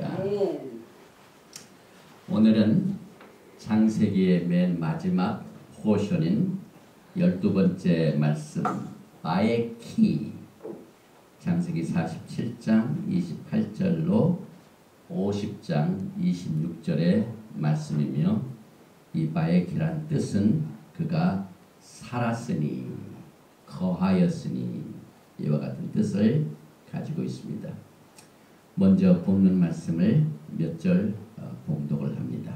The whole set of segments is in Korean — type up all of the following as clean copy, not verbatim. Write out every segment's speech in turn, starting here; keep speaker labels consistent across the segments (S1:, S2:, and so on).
S1: 감사합니다. 오늘은 창세기의 맨 마지막 포션인 12번째 말씀 바에키 창세기 47장 28절로 50장 26절의 말씀이며 이 바에키란 뜻은 그가 살았으니 거하였으니 이와 같은 뜻을 가지고 있습니다. 먼저 본문 말씀을 몇 절 봉독을 합니다.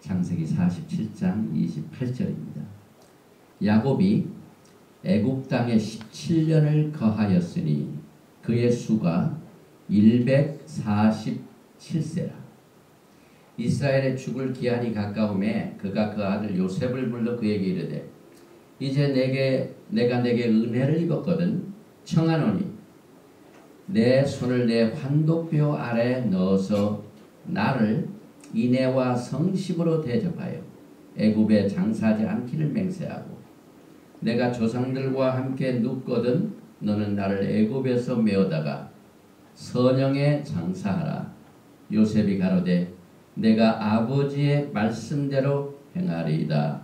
S1: 창세기 47장 28절입니다. 야곱이 애굽 땅에 17년을 거하였으니 그의 수가 147세라. 이스라엘의 죽을 기한이 가까움에 그가 그 아들 요셉을 불러 그에게 이르되 이제 내가 내게 은혜를 입었거든 청하노니 내 손을 내 환독뼈 아래 넣어서 나를 인애와 성심으로 대접하여 애굽에 장사하지 않기를 맹세하고 내가 조상들과 함께 눕거든 너는 나를 애굽에서 메어다가 선영에 장사하라. 요셉이 가로되 내가 아버지의 말씀대로 행하리이다.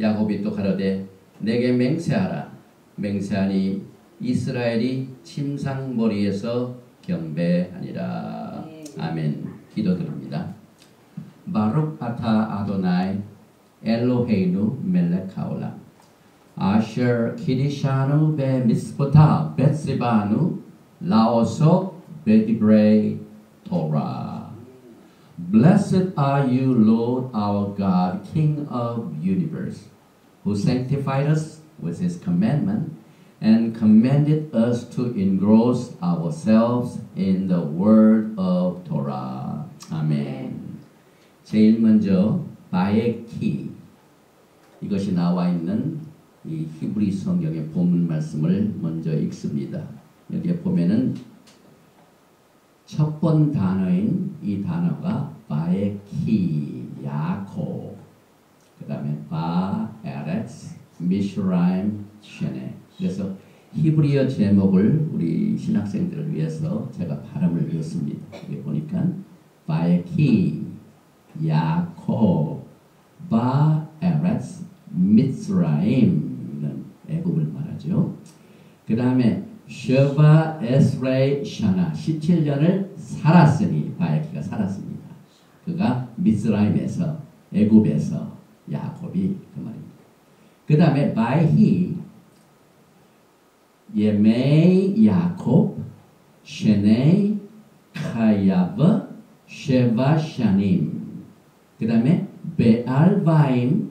S1: 야곱이 또 가로되 내게 맹세하라. 맹세하니 이스라엘이 침상머리에서 경배하니라. 아멘. 기도드립니다. 바룩 아타 아도나이 엘로헤이누 멜렉 하올라 아셔 키디샤누 베 미스보타 베스바누 라오소 베디브레이 토라. Blessed are you, Lord our God, King of universe, who sanctified us with his commandment and commanded us to engross ourselves in the word of Torah. 아멘. 제일 먼저 바에키 이것이 나와 있는 이 히브리 성경의 본문 말씀을 먼저 읽습니다. 여기에 보면은 첫 번 단어인 이 단어가 바에키 야곱, 그 다음에 바 에렛스 미슈라임 쉐네. 그래서 히브리어 제목을 우리 신학생들을 위해서 제가 발음을 읽었습니다. 여기 보니까 바에키 야곱 바 에렛스 미스라임은 애굽을 말하죠. 그 다음에 쉐바 에스레이 샤나 17년을 살았으니 바에키가 살았습니다. 그가 미스라임에서 애굽에서 야곱이 그 말입니다. 그 다음에 바이히 예메이 야곱 쉐네이 카야브 쉐바 샤님 그 다음에 베알바임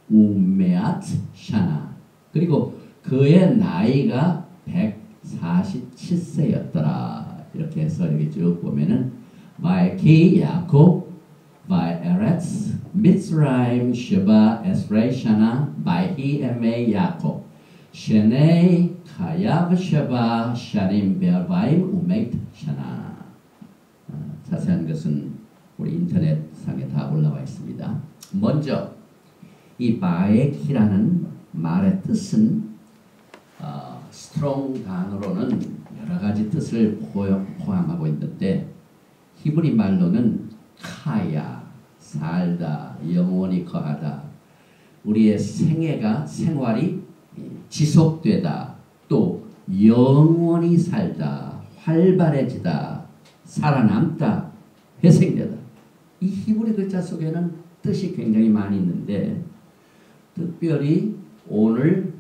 S1: 우메앗 샤나 그리고 그의 나이가 147세였더라. 이렇게 해서 여기 쭉 보면은 바에키 야곱 바에렛스 미스라임 쉐바 에스레이 샤나 바이히 에메이 야곱 쉐네이 카야브 쉐바 샤림 베알바임 우메잇 샤나. 자세한 것은 우리 인터넷상에 다 올라와 있습니다. 먼저 이 바에키라는 말의 뜻은 스트롱 단어로는 여러 가지 뜻을 포함하고 있는데 히브리 말로는 카야, 살다, 영원히 거하다, 우리의 생활이 지속되다, 또 영원히 살다, 활발해지다, 살아남다, 회생되다. 이 히브리 글자 속에는 뜻이 굉장히 많이 있는데 특별히 오늘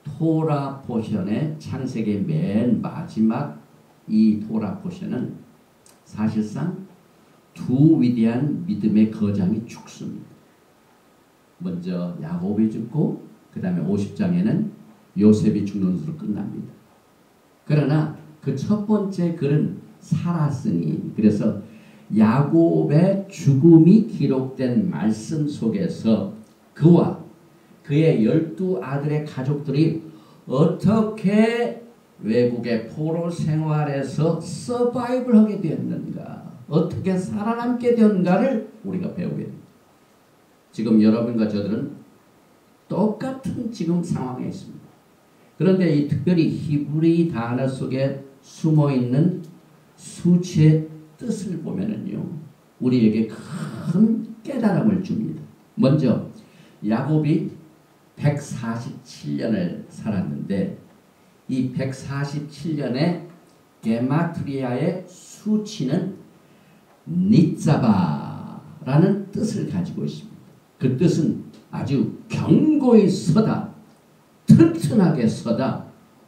S1: 토라 포션의 창세기 맨 마지막 이 토라 포션은 사실상 두 위대한 믿음의 거장이 죽습니다. 먼저 야곱이 죽고 그 다음에 50장에는 요셉이 죽는 수로 끝납니다. 그러나 그 첫 번째 글은 살았으니 그래서 야곱의 죽음이 기록된 말씀 속에서 그와 그의 12아들의 가족들이 어떻게 외국의 포로 생활에서 서바이벌 하게 되었는가, 어떻게 살아남게 되었는가를 우리가 배우게 됩니다. 지금 여러분과 저들은 똑같은 지금 상황에 있습니다. 그런데 이 특별히 히브리 단어 속에 숨어있는 수치의 뜻을 보면은요, 우리에게 큰 깨달음을 줍니다. 먼저 야곱이 147년을 살았는데 이 147년의 게마트리아의 수치는 닛자바라는 뜻을 가지고 있습니다. 그 뜻은 아주 견고히 서다, 튼튼하게 서다,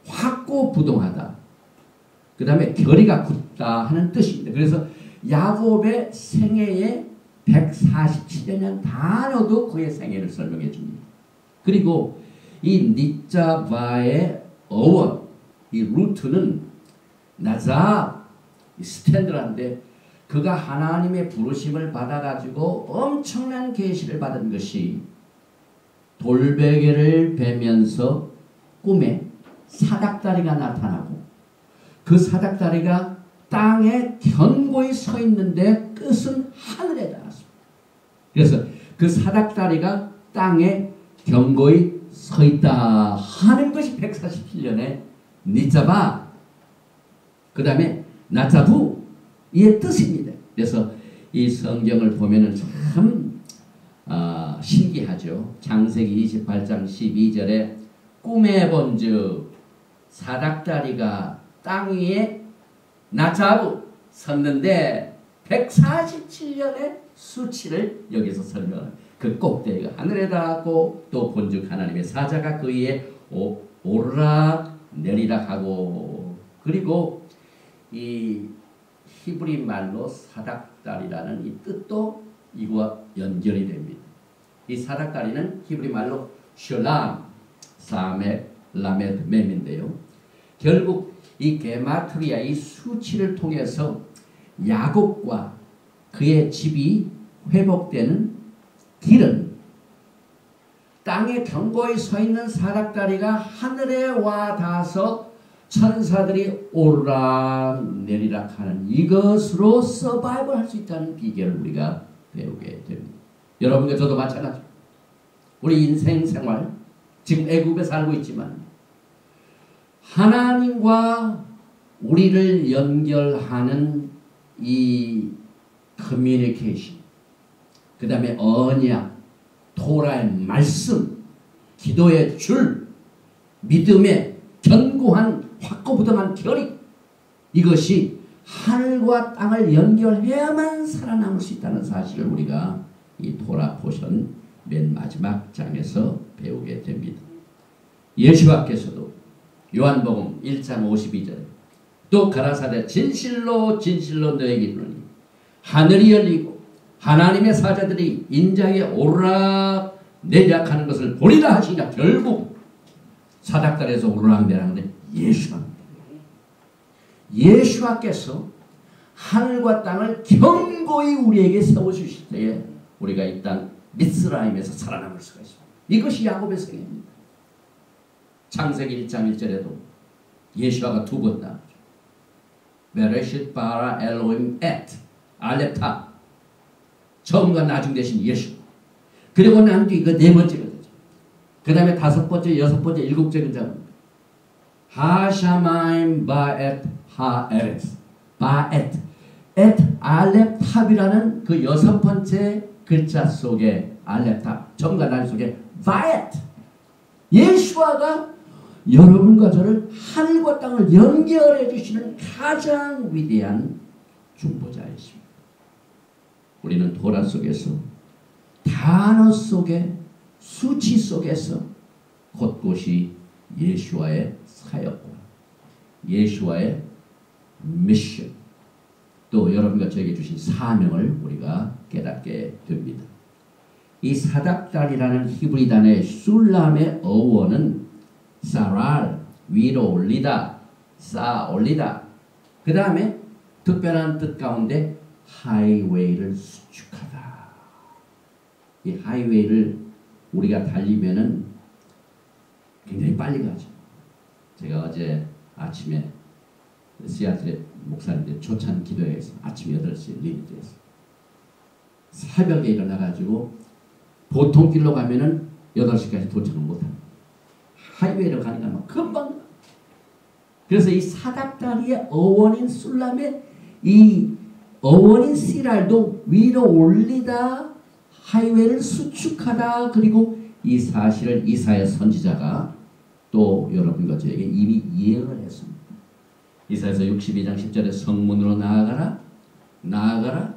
S1: 확고부동하다, 그 다음에 결의가 굳다 하는 뜻입니다. 그래서 야곱의 생애의 147년 단어도 그의 생애를 설명해 줍니다. 그리고 이 닛자바의 어원, 이 루트는 나자, 스탠드라는데 그가 하나님의 부르심을 받아가지고 엄청난 계시를 받은 것이 돌베개를 베면서 꿈에 사닥다리가 나타나고 그 사닥다리가 땅에 견고히 서 있는데 끝은 하늘에 닿았습니다. 그래서 그 사닥다리가 땅에 견고히 서 있다 하는 것이 147년의 닛자바, 그 다음에 나자부 이의 뜻입니다. 그래서 이 성경을 보면은 참 신기하죠. 창세기 28장 12절에 꿈에 본즉 사닥다리가 땅 위에 나자부 섰는데 147년의 수치를 여기서 설명합니다. 그 꼭대기가 하늘에 닿았고 또 본즉 하나님의 사자가 그 위에 오르락 내리락 하고, 그리고 이 히브리 말로 사닥다리라는 이 뜻도 이와 연결이 됩니다. 이 사닥다리는 히브리 말로 슐람, 사메, 라메드, mem인데요. 결국 이 게마트리아 이 수치를 통해서 야곱과 그의 집이 회복되는 길은 땅에 견고히 서 있는 사닥다리가 하늘에 와 닿아서 천사들이 오르락 내리락 하는 이것으로 서바이벌 할 수 있다는 비결을 우리가 배우게 됩니다. 여러분과 저도 마찬가지. 우리 인생 생활 지금 애굽에 살고 있지만 하나님과 우리를 연결하는 이 커뮤니케이션, 그 다음에 언약, 토라의 말씀, 기도의 줄, 믿음의 견고한 확고부동한 결의, 이것이 하늘과 땅을 연결해야만 살아남을 수 있다는 사실을 우리가 이 토라 포션 맨 마지막 장에서 배우게 됩니다. 예수께서도 요한복음 1장 52절에 또 가라사대 진실로 진실로 너에게 이르노니 하늘이 열리고 하나님의 사자들이 인자에 오르락 내리락 하는 것을 보리라 하시니까 결국 사닥다리에서 오르락 내리락하는데 예수께서 하늘과 땅을 견고히 우리에게 세워주실 때에 우리가 이 땅 미스라임에서 살아남을 수가 있습니다. 이것이 야곱의 생애입니다. 창세기 1장 1절에도 예수아가 두 번 나오죠. 베레쉿 바라 엘로임 엣 알렙타, 처음과 나중 대신 예수. 그리고 난 뒤 그 네 번째가 되죠. 그 다음에 다섯 번째, 여섯 번째, 일곱째 글자입니다. 하샤마임 바엣 하에레스 바엣 엣 알렙탑이라는 그 여섯 번째 글자 속에 알렙탑, 처음과 나중 속에 바엣, 예수아가 여러분과 저를 하늘과 땅을 연결해 주시는 가장 위대한 중보자이십니다. 우리는 토라 속에서, 단어 속에, 수치 속에서 곳곳이 예수와의 사역과 예수와의 미션, 또 여러분과 저에게 주신 사명을 우리가 깨닫게 됩니다. 이 사닥다리라는 히브리 단어의 술람의 어원은 사랄, 위로 올리다, 쌓아 올리다, 그 다음에 특별한 뜻 가운데 하이웨이를 수축하다. 이 하이웨이를 우리가 달리면은 굉장히 빨리 가죠. 제가 어제 아침에 시아틀의 목사님들 초찬 기도회에서 아침 8시에 리드했어요. 새벽에 일어나가지고 보통 길로 가면은 8시까지 도착을 못합니다. 하이웨이로 가니까 막 금방. 그래서 이 사닥다리의 어원인 술람의 이 어원인 씨랄도 위로 올리다, 하이웨이를 수축하다. 그리고 이 사실을 이사야 선지자가 또 여러분과 저에게 이미 예언을 했습니다. 이사야서 62장 10절에 성문으로 나아가라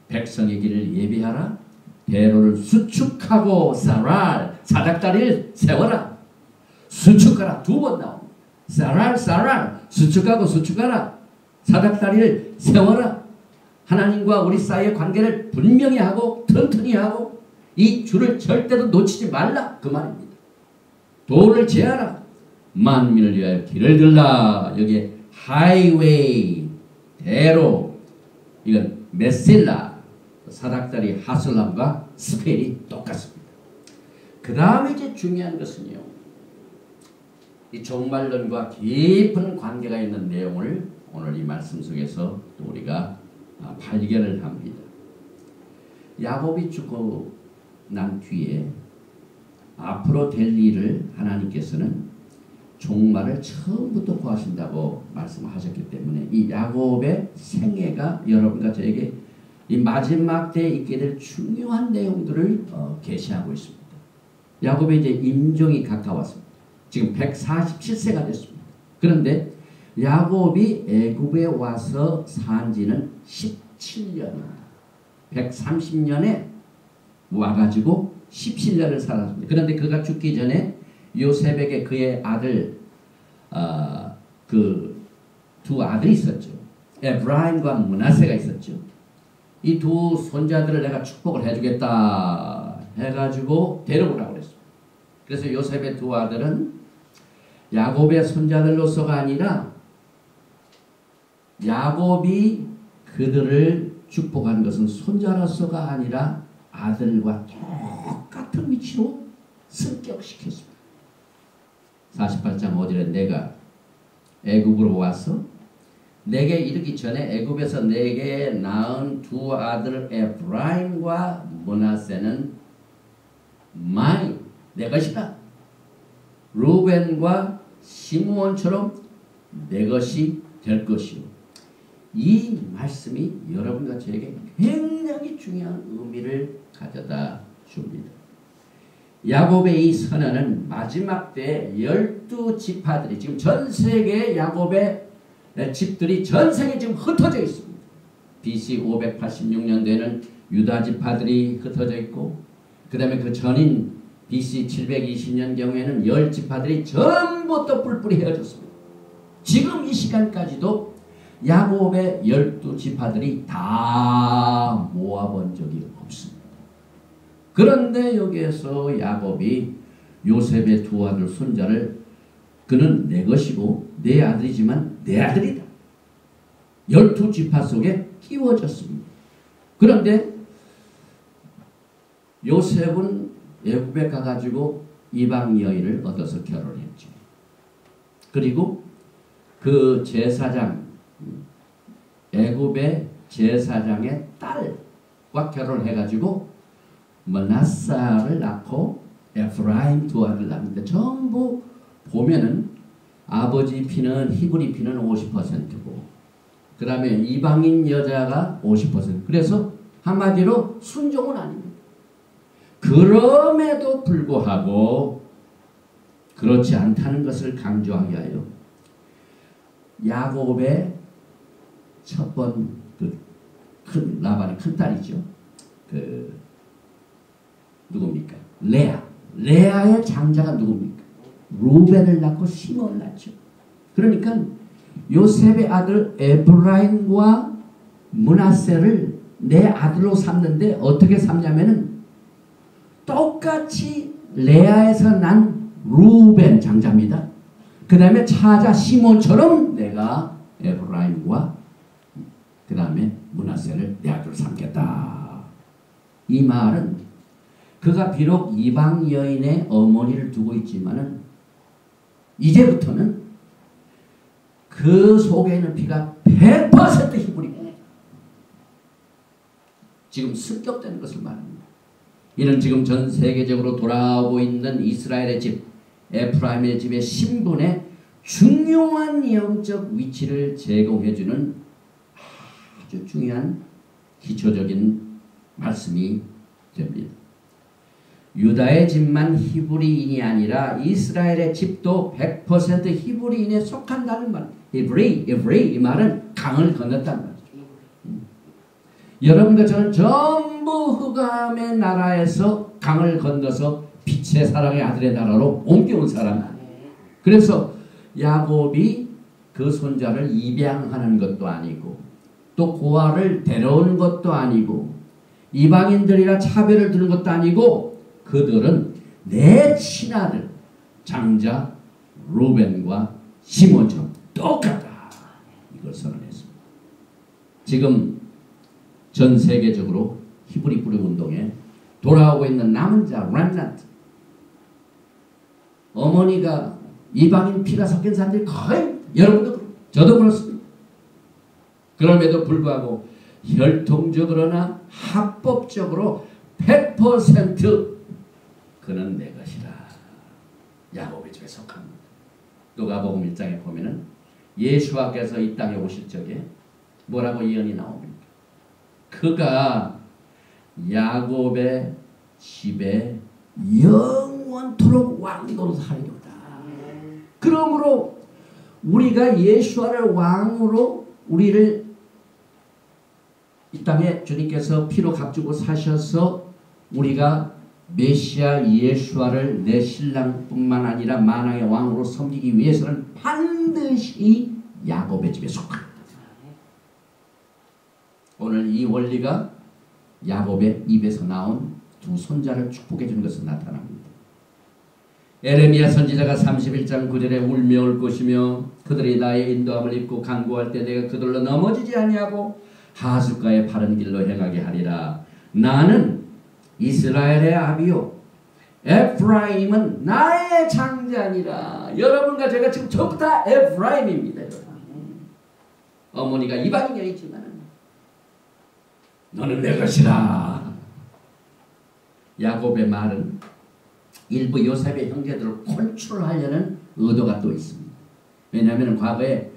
S1: 백성의 길을 예비하라 대로를 수축하고 사닥다리를 세워라. 수축하라 두 번 나옵니다. 사랄 수축하라 사닥다리를 세워라. 하나님과 우리 사이의 관계를 분명히 하고 튼튼히 하고 이 줄을 절대로 놓치지 말라 그 말입니다. 도를 제하라. 만민을 위하여 길을 들라. 여기에 하이웨이, 대로, 이건 메실라, 사닥다리, 하슬람과 스펠이 똑같습니다. 그 다음에 이제 중요한 것은요, 이 종말론과 깊은 관계가 있는 내용을 오늘 이 말씀 속에서 또 우리가 발견을 합니다. 야곱이 죽고 난 뒤에 앞으로 될 일을 하나님께서는 종말을 처음부터 구하신다고 말씀하셨기 때문에 이 야곱의 생애가 여러분과 저에게 이 마지막 때에 있게 될 중요한 내용들을 계시하고 있습니다. 야곱의 이제 임종이 가까웠습니다. 지금 147세가 됐습니다. 그런데 야곱이 애굽에 와서 산 지는 17년입니다. 130년에 와가지고 17년을 살았습니다. 그런데 그가 죽기 전에 요셉에게 그의 아들 그 두 아들이 있었죠. 에브라임과 므낫세가 있었죠. 이 두 손자들을 내가 축복을 해주겠다 해가지고 데려오라고 그랬습니다. 그래서 요셉의 두 아들은 야곱의 손자들로서가 아니라 야곱이 그들을 축복한 것은 손자로서가 아니라 아들과 똑같은 위치로 승격시켰습니다. 48장 5절에 내가 애굽으로 와서 내게 이르기 전에 애굽에서 내게 낳은 두 아들 에프라임과 므낫세는 마이 내 것이다. 루벤과 시므온처럼 내 것이 될 것이요. 이 말씀이 여러분과 저에게 굉장히 중요한 의미를 가져다 줍니다. 야곱의 이 선언은 마지막 때 12지파들이 지금 전 세계 야곱의 집들이 전 세계에 지금 흩어져 있습니다. BC 586년도에는 유다 지파들이 흩어져 있고 그 다음에 그 전인 BC 720년 경우에는 10지파들이 전부 또 뿔뿔이 헤어졌습니다. 지금 이 시간까지도 야곱의 12지파들이 다 모아본 적이 없습니다. 그런데 여기에서 야곱이 요셉의 두 아들 손자를 그는 내 것이고 내 아들이지만 내 아들이다. 12지파 속에 끼워졌습니다. 그런데 요셉은 애굽에 가가지고 이방 여인을 얻어서 결혼했죠. 그리고 그 제사장 애굽의 제사장의 딸과 결혼해가지고 므낫사를 낳고 에프라임 두 아들 낳는데 전부 보면은 아버지 피는 히브리 피는 50%고 그 다음에 이방인 여자가 50%. 그래서 한마디로 순종은 아닙니다. 그럼에도 불구하고 그렇지 않다는 것을 강조하기 위하여 야곱의 첫 번 큰 라반의 큰 딸이죠. 그 누굽니까? 레아의 장자가 누굽니까? 루벤을 낳고 시몬을 낳죠. 그러니까 요셉의 아들 에브라임과 므낫세를 내 아들로 삼는데 어떻게 삼냐면은 똑같이 레아에서 난 루벤 장자입니다. 그 다음에 차자 시몬처럼 내가 에브라임과 그 다음에 므낫세를 내 아들로 삼겠다. 이 말은 그가 비록 이방 여인의 어머니를 두고 있지만은 이제부터는 그 속에 있는 피가 100% 히브리입니다. 지금 습격되는 것을 말합니다. 이는 지금 전 세계적으로 돌아오고 있는 이스라엘의 집, 에프라임의 집의 신분에 중요한 영적 위치를 제공해주는 아주 중요한 기초적인 말씀이 됩니다. 유다의 집만 히브리인이 아니라 이스라엘의 집도 100% 히브리인에 속한다는 말. 히브리 이 말은 강을 건넜단 말이죠. 여러분과 저는 전부 흑암의 나라에서 강을 건너서 빛의 사랑의 아들의 나라로 옮겨온 사람. 그래서 야곱이 그 손자를 입양하는 것도 아니고 또 고아를 데려오는 것도 아니고 이방인들이라 차별을 두는 것도 아니고 그들은 내 친아들 장자 루벤과 시몬처럼 똑같다. 이걸 선언했습니다. 지금 전 세계적으로 히브리 뿌리 운동에 돌아오고 있는 남은 자 렘넌트, 어머니가 이방인 피가 섞인 사람들이 거의 여러분도 그렇고 저도 그렇습니다. 그럼에도 불구하고 혈통적으로나 합법적으로 100% 그는 내 것이라. 야곱의 집에 속합니다. 누가복음 1장에 보면은 예수와께서 이 땅에 오실 적에 뭐라고 예언이 나옵니까? 그가 야곱의 집에 영원토록 왕노릇하리로다. 그러므로 우리가 예수와를 왕으로 우리를 이 땅에 주님께서 피로 값주고 사셔서 우리가 메시아 예수와를 내 신랑뿐만 아니라 만왕의 왕으로 섬기기 위해서는 반드시 야곱의 집에 속합니다. 오늘 이 원리가 야곱의 입에서 나온 두 손자를 축복해 주는 것으로 나타납니다. 에레미야 선지자가 31장 9절에 울며 올 것이며 그들이 나의 인도함을 입고 간구할 때 내가 그들로 넘어지지 아니하고 하숫가의 바른 길로 행하게 하리라. 나는 이스라엘의 아비요 에프라임은 나의 장자니라. 여러분과 제가 지금 전부 다 에프라임입니다. 어머니가 이방인이었지만 너는 내 것이라. 야곱의 말은 일부 요셉의 형제들을 컨트롤하려는 의도가 또 있습니다. 왜냐하면 과거에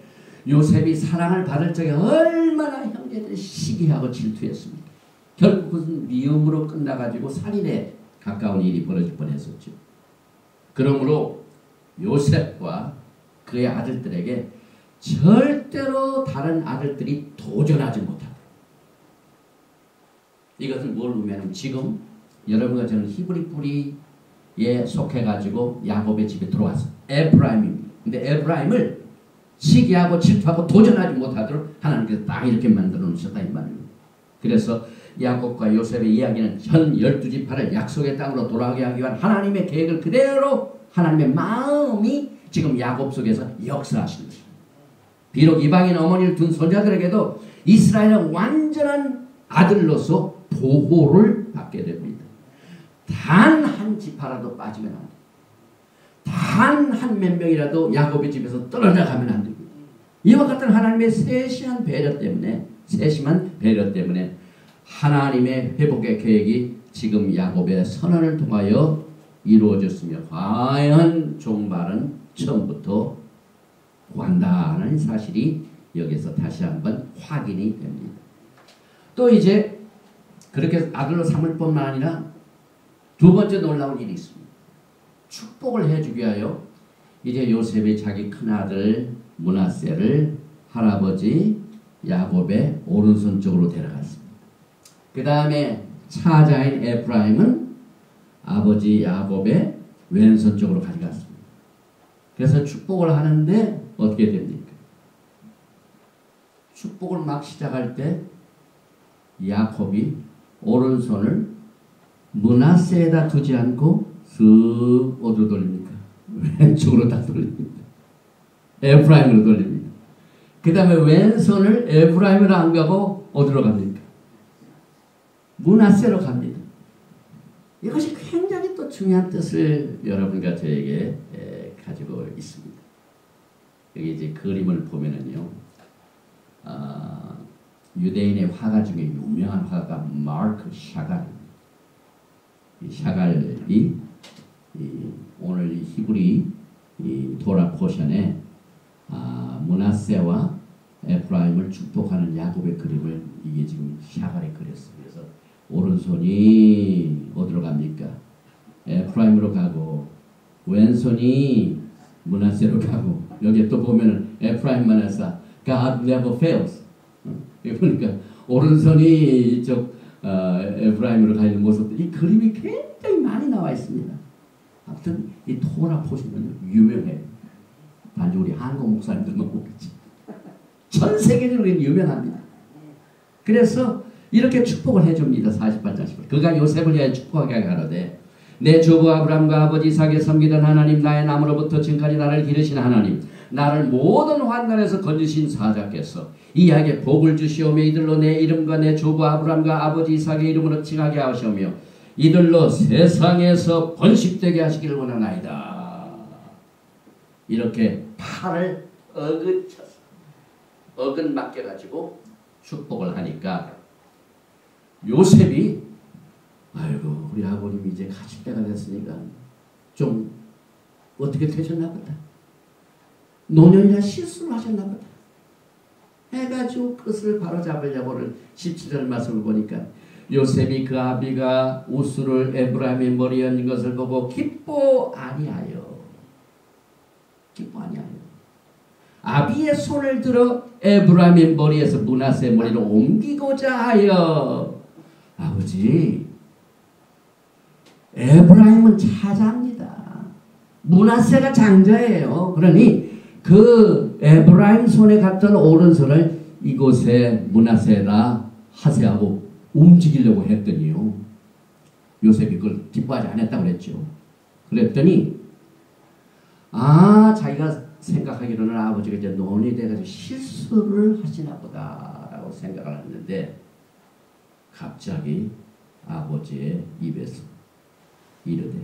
S1: 요셉이 사랑을 받을 적에 얼마나 형제들이 시기하고 질투했습니까? 결국은 미움으로 끝나가지고 살인에 가까운 일이 벌어질 뻔했었죠. 그러므로 요셉과 그의 아들들에게 절대로 다른 아들들이 도전하지 못하고, 이것은 뭘 의미하냐면 지금 여러분과 저는 히브리 뿌리에 속해가지고 야곱의 집에 들어왔어요. 에프라임입니다. 근데 에프라임을 시기하고 질투하고 도전하지 못하도록 하나님께서 딱 이렇게 만들어 놓으셨다 이 말입니다. 그래서 야곱과 요셉의 이야기는 현 12지파를 약속의 땅으로 돌아가게 하기 위한 하나님의 계획을 그대로 하나님의 마음이 지금 야곱 속에서 역사하시는 것입니다. 비록 이방인 어머니를 둔 손자들에게도 이스라엘은 완전한 아들로서 보호를 받게 됩니다. 단 한 지파라도 빠지면 안 됩니다. 단 한 몇 명이라도 야곱의 집에서 떨어져 가면 안 됩니다. 이와 같은 하나님의 세심한 배려 때문에 하나님의 회복의 계획이 지금 야곱의 선언을 통하여 이루어졌으며 과연 종말은 처음부터 구한다는 사실이 여기서 다시 한번 확인이 됩니다. 또 이제 그렇게 아들로 삼을 뿐만 아니라 두 번째 놀라운 일이 있습니다. 축복을 해주기 위하여 이제 요셉이 자기 큰아들 므낫세를 할아버지 야곱의 오른손 쪽으로 데려갔습니다. 그 다음에 차자인 에프라임은 아버지 야곱의 왼손 쪽으로 가져갔습니다. 그래서 축복을 하는데 어떻게 됩니까? 축복을 막 시작할 때 야곱이 오른손을 므낫세에다 두지 않고 쓱 어디로 돌립니까? 왼쪽으로 딱 돌립니다. 에프라임으로 돌립니다. 그 다음에 왼손을 에프라임으로 안 가고 어디로 갑니까? 므낫세로 갑니다. 이것이 굉장히 또 중요한 뜻을 여러분과 저에게 가지고 있습니다. 여기 이제 그림을 보면은요, 유대인의 화가 중에 유명한 화가 마크 샤갈. 이 샤갈이 오늘 히브리 토라 포션에 므낫세와 에프라임을 축복하는 야곱의 그림을 이게 지금 샤갈이 그렸어요. 그래서 오른손이 어디로 갑니까? 에프라임으로 가고 왼손이 므낫세로 가고 여기에 또 보면은 에프라임 므낫세 God never fails. 그러니까 오른손이 이쪽 에프라임으로 가 있는 모습 이 그림이 굉장히 많이 나와 있습니다. 아무튼 이 토라 보시면 유명해요. 단지 우리 한국 목사님들만 보겠지. 전 세계적으로 유명합니다. 그래서 이렇게 축복을 해줍니다. 48장 10절. 그가 요셉을 위하여 축복하게 하노되 내 조부 아브람과 아버지 이삭에 섬기던 하나님 나의 남으로부터 지금까지 나를 기르신 하나님 나를 모든 환난에서 건지신 사자께서 이하게 복을 주시오며 이들로 내 이름과 내 조부 아브람과 아버지 이삭의 이름으로 칭하게 하시오며 이들로 세상에서 번식되게 하시기를 원하나이다. 이렇게 팔을 어근 맡겨가지고 축복을 하니까 요셉이 아이고 우리 아버님이 이제 가실 때가 됐으니까 좀 어떻게 되셨나 보다. 노년이나 실수를 하셨나 보다. 해가지고 그것을 바로잡으려고는 17절 말씀을 보니까 요셉이 그 아비가 우스를 에브라임의 머리에 얹은 것을 보고 기뻐 아니하여 아비의 손을 들어 에브라임의 머리에서 므낫세의 머리를 옮기고자 하여 아버지 에브라임은 차자입니다. 므낫세가 장자예요. 그러니 그 에브라임 손에 갔던 오른손을 이곳에 므낫세라 하세하고 움직이려고 했더니요. 요셉이 그걸 기뻐하지 않았다고 그랬죠. 그랬더니 자기가 생각하기로는 아버지가 이제 노인이 돼가지고 실수를 하시나 보다라고 생각을 했는데 갑자기 아버지의 입에서 이르되